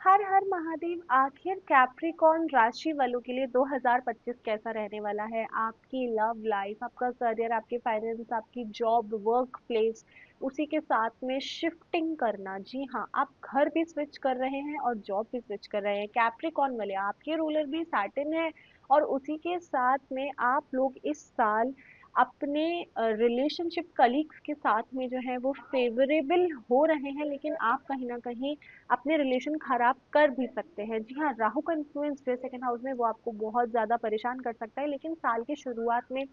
हर हर महादेव। आखिर कैप्रिकॉर्न राशि वालों के लिए 2025 कैसा रहने वाला है? आपकी लव लाइफ, आपका करियर, आपके फाइनेंस, आपकी जॉब, वर्क प्लेस, उसी के साथ में शिफ्टिंग करना। जी हाँ, आप घर भी स्विच कर रहे हैं और जॉब भी स्विच कर रहे हैं। कैप्रिकॉर्न वाले, आपके रूलर भी सैटर्न है और उसी के साथ में आप लोग इस साल अपने रिलेशनशिप कलीग्स के साथ में जो है वो फेवरेबल हो रहे हैं, लेकिन आप कहीं ना कहीं अपने रिलेशन खराब कर भी सकते हैं। जी हाँ, राहु का इन्फ्लुएंस जो सेकंड हाउस में वो आपको बहुत ज़्यादा परेशान कर सकता है, लेकिन साल की शुरुआत में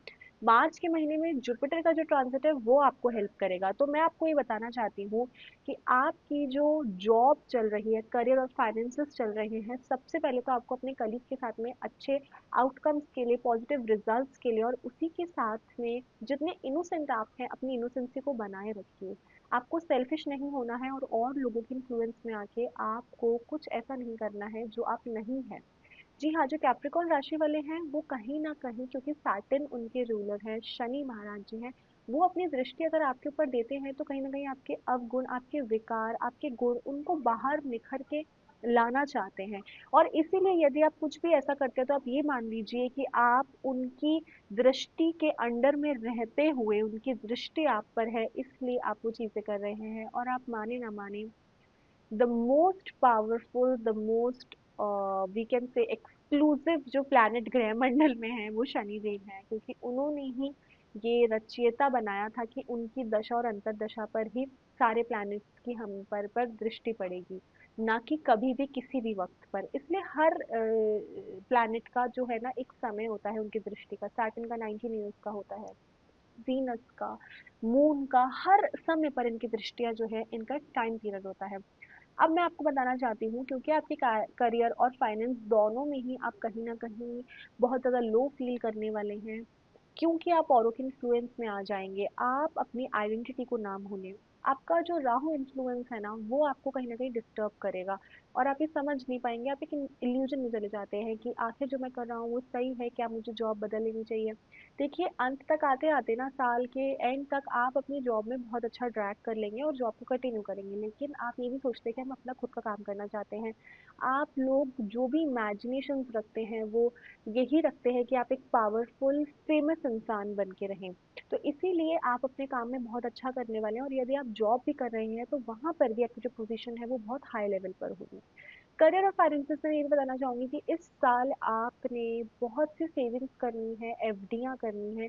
मार्च के महीने में जुपिटर का जो ट्रांजिट है वो आपको हेल्प करेगा। तो मैं आपको ये बताना चाहती हूँ कि आपकी जो जॉब चल रही है, करियर और फाइनेंसेस चल रहे हैं, सबसे पहले तो आपको अपने कलीग के साथ में अच्छे आउटकम्स के लिए, पॉजिटिव रिजल्ट्स के लिए और उसी के साथ में जितने इनोसेंट आप हैं अपनी इनोसेंसी को बनाए रखिए। आपको सेल्फिश नहीं होना है और लोगों के इन्फ्लुएंस में आके आपको कुछ ऐसा नहीं करना है जो आप नहीं हैं। जी हाँ, जो कैप्रिकॉर्न राशि वाले हैं वो कहीं ना कहीं, क्योंकि सैटर्न उनके रूलर है, शनि महाराज जी हैं, वो अपनी दृष्टि अगर आपके ऊपर देते हैं तो कहीं ना कहीं आपके अवगुण, आपके विकार, आपके गुण, उनको बाहर निखर के लाना चाहते हैं। और इसीलिए यदि आप कुछ भी ऐसा करते हैं तो आप ये मान लीजिए कि आप उनकी दृष्टि के अंडर में रहते हुए, उनकी दृष्टि आप पर है, इसलिए आप वो चीजें कर रहे हैं। और आप माने ना माने, the most powerful, the most we can say exclusive जो प्लैनेट ग्रह मंडल में है वो शनि देव है, क्योंकि उन्होंने ही ये रचयिता बनाया था कि उनकी दशा और अंतर्दशा पर ही सारे प्लैनेट्स की हम पर दृष्टि पड़ेगी, ना कि कभी भी किसी भी वक्त पर। इसलिए हर प्लैनेट का जो है ना एक समय होता है उनकी दृष्टि का। सैटर्न का 19 ईयर्स का होता है, वीनस का, मून का, हर समय पर इनकी दृष्टियां जो है इनका टाइम पीरियड होता है। अब मैं आपको बताना चाहती हूँ, क्योंकि आपके करियर और फाइनेंस दोनों में ही आप कहीं ना कहीं बहुत ज़्यादा लो फील करने वाले हैं, क्योंकि आप औरों के इन्फ्लुएंस में आ जाएंगे, आप अपनी आइडेंटिटी को ना भूलें। आपका जो राहु इन्फ्लुएंस है ना वो आपको कहीं ना कहीं डिस्टर्ब करेगा और आप ये समझ नहीं पाएंगे, आप एक इल्यूजन में चले जाते हैं कि आखिर जो मैं कर रहा हूँ वो सही है क्या, मुझे जॉब बदल लेनी चाहिए। देखिए, अंत तक आते आते ना, साल के एंड तक आप अपनी जॉब में बहुत अच्छा ड्रैग कर लेंगे और जॉब को कंटिन्यू करेंगे, लेकिन आप ये भी सोचते हैं कि हम अपना खुद का काम करना चाहते हैं। आप लोग जो भी इमेजिनेशंस रखते हैं वो यही रखते हैं कि आप एक पावरफुल फेमस इंसान बन के रहें। तो इसीलिए आप अपने काम में बहुत अच्छा करने वाले हैं और यदि आप जॉब भी कर रहे हैं तो वहां पर भी आपकी जो पोजीशन है वो बहुत हाई लेवल पर होगी। करियर और फाइनेंसेस में ये बताना चाहूंगी कि इस साल आपने बहुत सी सेविंग्स करनी है, एफडियां करनी है।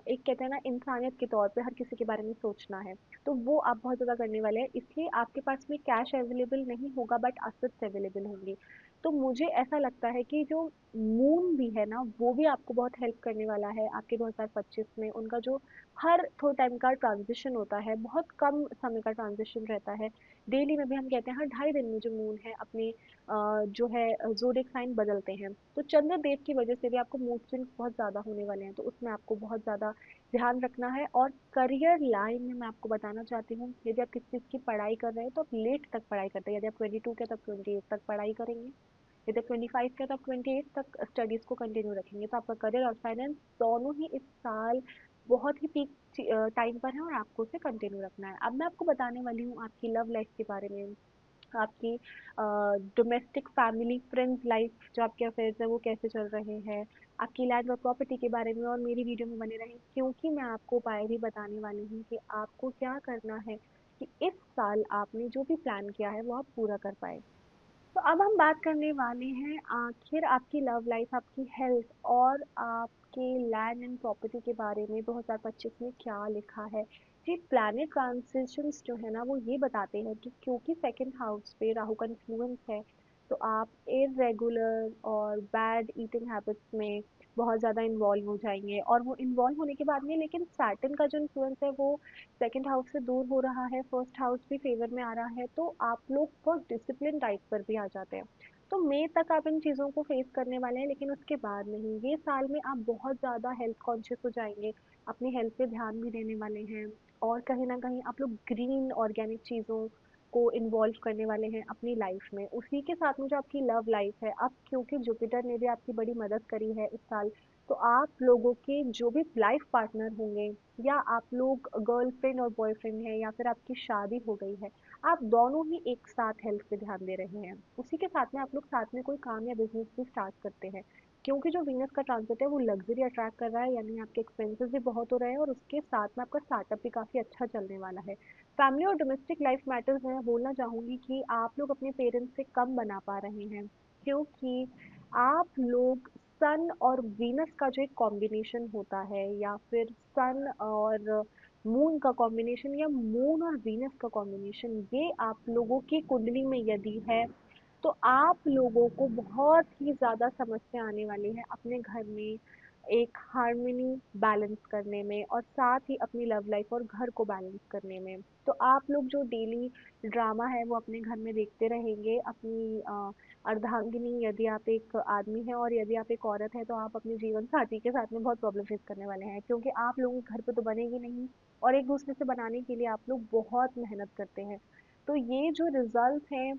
एक कहते हैं ना, इंसानियत के तौर पे हर किसी के बारे में सोचना है, तो वो आप बहुत ज़्यादा करने वाले हैं। इसलिए आपके पास में कैश अवेलेबल नहीं होगा बट असेट्स अवेलेबल होंगे। तो मुझे ऐसा लगता है कि जो मून भी है ना वो भी आपको बहुत हेल्प करने वाला है आपके 2025 में। उनका जो हर थोड़े टाइम का ट्रांजिशन होता है, बहुत कम समय का ट्रांजिशन रहता है। डेली में भी हम कहते हैं हर 2.5 दिन में जो मून है अपने जो है ज़ोडिएक साइन बदलते हैं, तो चंद्रदेव की वजह से भी आपको मूड स्विंग्स बहुत ज़्यादा होने वाले हैं, तो उसमें आपको बहुत ज़्यादा ध्यान रखना है। और करियर लाइन में मैं आपको बताना चाहती हूँ, यदि आप किसी चीज़ की पढ़ाई कर रहे हैं तो आप लेट तक पढ़ाई करते हैं। यदि आप 22 के तब 28 तक पढ़ाई करेंगे, यदि 25 के तब 28 तक स्टडीज़ को कंटिन्यू रखेंगे, तो आपका करियर और फाइनेंस दोनों ही इस साल बहुत ही पीक टाइम पर है और आपको उसे कंटिन्यू रखना है। अब मैं आपको बताने वाली हूँ आपकी लव लाइफ के बारे में, आपकी डोमेस्टिक फैमिली फ्रेंड्स लाइफ, जो आपके अफेयर्स है वो कैसे चल रहे हैं, आपकी लैंड और प्रॉपर्टी के बारे में। और मेरी वीडियो में बने रहें, क्योंकि मैं आपको उपाय भी बताने वाली हूँ कि आपको क्या करना है कि इस साल आपने जो भी प्लान किया है वो आप पूरा कर पाए। तो अब हम बात करने वाले हैं आखिर आपकी लव लाइफ, आपकी हेल्थ और आपके लैंड एंड प्रॉपर्टी के बारे में 2025 में क्या लिखा है। जी, प्लैनेट ट्रांजिशंस जो है ना वो ये बताते हैं कि क्योंकि सेकंड हाउस पे राहु का इन्फ्लुएंस है, तो आप इरेगुलर और बैड ईटिंग हैबिट्स में बहुत ज़्यादा इन्वॉल्व हो जाएंगे। और वो इन्वॉल्व होने के बाद में, लेकिन सैटर्न का जो इन्फ्लुएंस है वो सेकंड हाउस से दूर हो रहा है, फर्स्ट हाउस भी फेवर में आ रहा है, तो आप लोग बहुत डिसिप्लिन टाइप पर भी आ जाते हैं। तो मई तक आप इन चीज़ों को फेस करने वाले हैं, लेकिन उसके बाद नहीं। ये साल में आप बहुत ज़्यादा हेल्थ कॉन्शियस हो जाएंगे, अपनी हेल्थ पे ध्यान भी देने वाले हैं और कहीं ना कहीं आप लोग ग्रीन ऑर्गेनिक चीज़ों को इन्वॉल्व करने वाले हैं अपनी लाइफ में। उसी के साथ में जो आपकी लव लाइफ है, अब क्योंकि जुपिटर ने भी आपकी बड़ी मदद करी है इस साल, तो आप लोगों के जो भी लाइफ पार्टनर होंगे, या आप लोग गर्लफ्रेंड और बॉयफ्रेंड हैं, या फिर आपकी शादी हो गई है, आप दोनों ही एक साथ हेल्थ पे ध्यान दे रहे हैं। उसी के साथ में आप लोग साथ में कोई काम या बिजनेस भी स्टार्ट करते हैं, क्योंकि जो वीनस का ट्रांजिट है वो लग्जरी अट्रैक्ट कर रहा है, यानी आपके एक्सपेंसेस भी बहुत हो रहे हैं और उसके साथ में आपका स्टार्टअप भी काफ़ी अच्छा चलने वाला है। फैमिली और डोमेस्टिक लाइफ मैटर्स में मैं बोलना चाहूँगी कि आप लोग अपने पेरेंट्स से कम बना पा रहे हैं, क्योंकि आप लोग सन और वीनस का जो एक कॉम्बिनेशन होता है, या फिर सन और मून का कॉम्बिनेशन, या मून और वीनस का कॉम्बिनेशन, ये आप लोगों की कुंडली में यदि है तो आप लोगों को बहुत ही ज़्यादा समस्या आने वाली है अपने घर में एक हार्मनी बैलेंस करने में, और साथ ही अपनी लव लाइफ और घर को बैलेंस करने में। तो आप लोग जो डेली ड्रामा है वो अपने घर में देखते रहेंगे। अपनी अर्धांगिनी, यदि आप एक आदमी हैं और यदि आप एक औरत है, तो आप अपने जीवन साथी के साथ में बहुत प्रॉब्लम फेस करने वाले हैं, क्योंकि आप लोगों के घर पे तो बनेगी नहीं, और एक दूसरे से बनाने के लिए आप लोग बहुत मेहनत करते हैं। तो ये जो रिजल्ट है,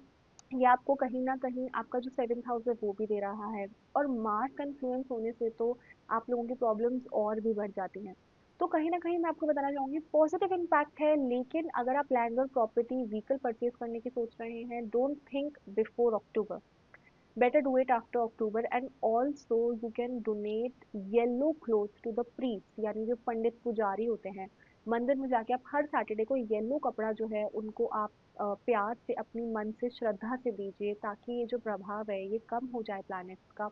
ये आपको कहीं न कहीं आपका जो 7th हाउस है वो भी दे रहा है, और मार्स का इन्फ्लुएंस होने से तो आप लोगों की प्रॉब्लम्स और भी बढ़ जाती हैं। तो कहीं न कहीं मैं आपको बताना चाहूँगी पॉजिटिव इम्पैक्ट है, लेकिन अगर आप लैंड और प्रॉपर्टी, व्हीकल परचेज़ करने की सोच रहे हैं, don't think before October, better do it after October, and also you can donate yellow clothes to the priest, यानी जो पंडित पुजारी होते हैं मंदिर में जाके आप हर सैटरडे को येलो कपड़ा जो है उनको आप प्यार से अपनी मन से श्रद्धा से दीजिए, ताकि ये जो प्रभाव है ये कम हो जाए प्लैनेट्स का।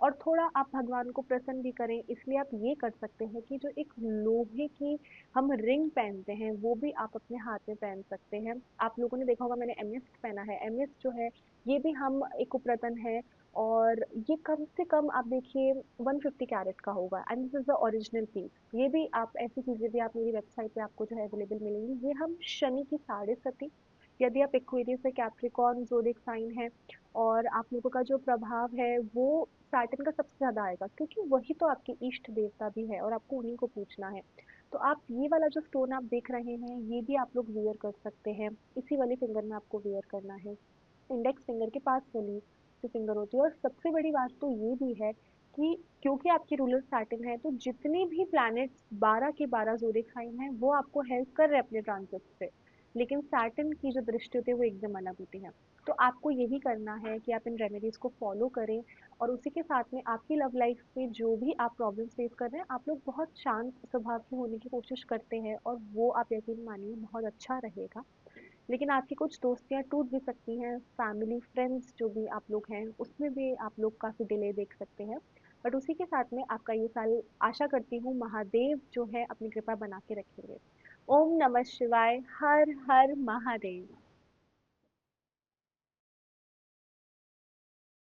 और थोड़ा आप भगवान को प्रसन्न भी करें, इसलिए आप ये कर सकते हैं कि जो एक लोहे की हम रिंग पहनते हैं वो भी आप अपने हाथ में पहन सकते हैं। आप लोगों ने देखा होगा मैंने एमिस्ट पहना है। एमिस्ट जो है ये भी हम एक उपरतन है, और ये कम से कम आप देखिए 150 कैरेट का होगा, and this is the original piece. ये भी आप ऐसी चीजें भी आप मेरी वेबसाइट पे आपको जो है अवेलेबल मिलेंगी। ये हम शनि की 6.5, यदि आप एक्वेरियस से कैप्रिकॉर्न ज़ोडिएक साइन है, और आप लोगों का जो प्रभाव है वो सैटर्न का सबसे ज़्यादा आएगा, क्योंकि वही तो आपके इष्ट देवता भी है और आपको उन्हीं को पूछना है। तो आप ये वाला जो स्टोन आप देख रहे हैं ये भी आप लोग वियर कर सकते हैं। इसी वाले फिंगर में आपको वियर करना है, इंडेक्स फिंगर के पास वाली जो फिंगर होती है। और सबसे बड़ी बात तो ये भी है कि क्योंकि आपकी रूलर सैटर्न है, तो जितनी भी प्लैनेट्स 12 के 12 ज़ोडिएक साइन हैं वो आपको हेल्प कर रहे हैं अपने ट्रांजिट से, लेकिन सैटर्न की जो दृष्टि होती है वो एकदम अलग होती है। तो आपको यही करना है कि आप इन रेमेडीज को फॉलो करें, और उसी के साथ में आपकी लव लाइफ में जो भी आप प्रॉब्लम फेस कर रहे हैं, आप लोग बहुत शांत स्वभाव के होने की कोशिश करते हैं, और वो आप यकीन मानिए बहुत अच्छा रहेगा। लेकिन आपकी कुछ दोस्तियाँ टूट भी सकती हैं, फैमिली फ्रेंड्स जो भी आप लोग हैं उसमें भी आप लोग काफ़ी डिले देख सकते हैं। बट उसी के साथ में आपका ये साल आशा करती हूँ महादेव जो है अपनी कृपा बना के रखेंगे। ओम नमः शिवाय, हर हर महादेव।